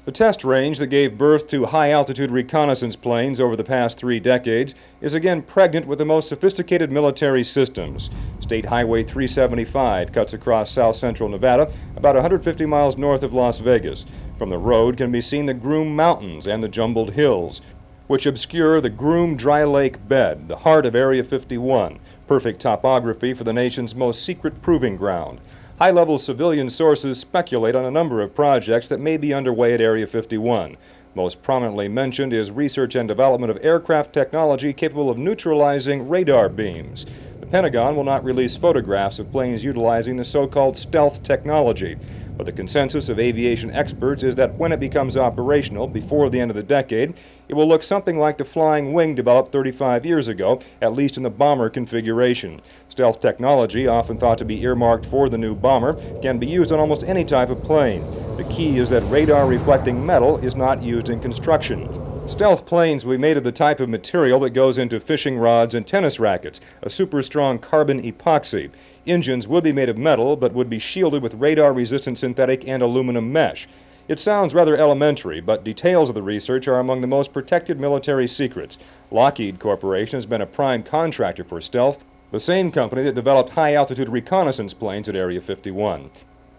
The test range that gave birth to high-altitude reconnaissance planes over the past 3 decades is again pregnant with the most sophisticated military systems. State Highway 375 cuts across south-central Nevada, about 150 miles north of Las Vegas. From the road can be seen the Groom Mountains and the jumbled hills, which obscure the Groom Dry Lake Bed, the heart of Area 51, perfect topography for the nation's most secret proving ground. High-level civilian sources speculate on a number of projects that may be underway at Area 51. Most prominently mentioned is research and development of aircraft technology capable of neutralizing radar beams. The Pentagon will not release photographs of planes utilizing the so-called stealth technology, but the consensus of aviation experts is that when it becomes operational before the end of the decade, it will look something like the flying wing developed 35 years ago, at least in the bomber configuration. Stealth technology, often thought to be earmarked for the new bomber, can be used on almost any type of plane. The key is that radar-reflecting metal is not used in construction. Stealth planes will be made of the type of material that goes into fishing rods and tennis rackets, a super-strong carbon epoxy. Engines would be made of metal, but would be shielded with radar-resistant synthetic and aluminum mesh. It sounds rather elementary, but details of the research are among the most protected military secrets. Lockheed Corporation has been a prime contractor for Stealth, the same company that developed high-altitude reconnaissance planes at Area 51.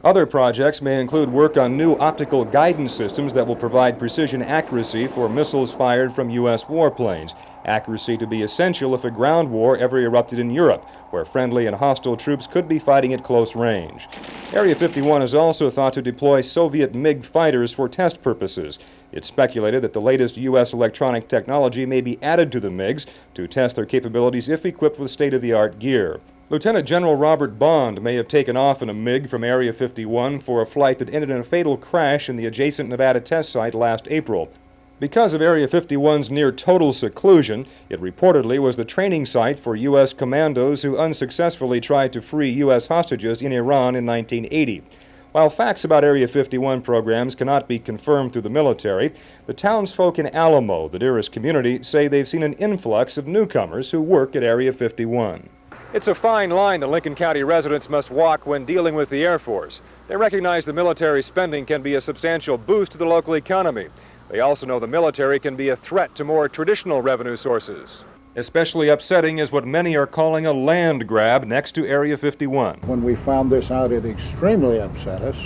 Other projects may include work on new optical guidance systems that will provide precision accuracy for missiles fired from U.S. warplanes, accuracy to be essential if a ground war ever erupted in Europe, where friendly and hostile troops could be fighting at close range. Area 51 is also thought to deploy Soviet MiG fighters for test purposes. It's speculated that the latest U.S. electronic technology may be added to the MiGs to test their capabilities if equipped with state-of-the-art gear. Lieutenant General Robert Bond may have taken off in a MiG from Area 51 for a flight that ended in a fatal crash in the adjacent Nevada test site last April. Because of Area 51's near-total seclusion, it reportedly was the training site for U.S. commandos who unsuccessfully tried to free U.S. hostages in Iran in 1980. While facts about Area 51 programs cannot be confirmed through the military, the townsfolk in Alamo, the nearest community, say they've seen an influx of newcomers who work at Area 51. It's a fine line that Lincoln County residents must walk when dealing with the Air Force. They recognize the military spending can be a substantial boost to the local economy. They also know the military can be a threat to more traditional revenue sources. Especially upsetting is what many are calling a land grab next to Area 51. When we found this out, it extremely upset us.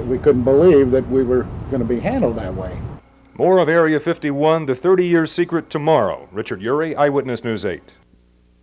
We couldn't believe that we were going to be handled that way. More of Area 51, the 30-year secret tomorrow. Richard Urey, Eyewitness News 8.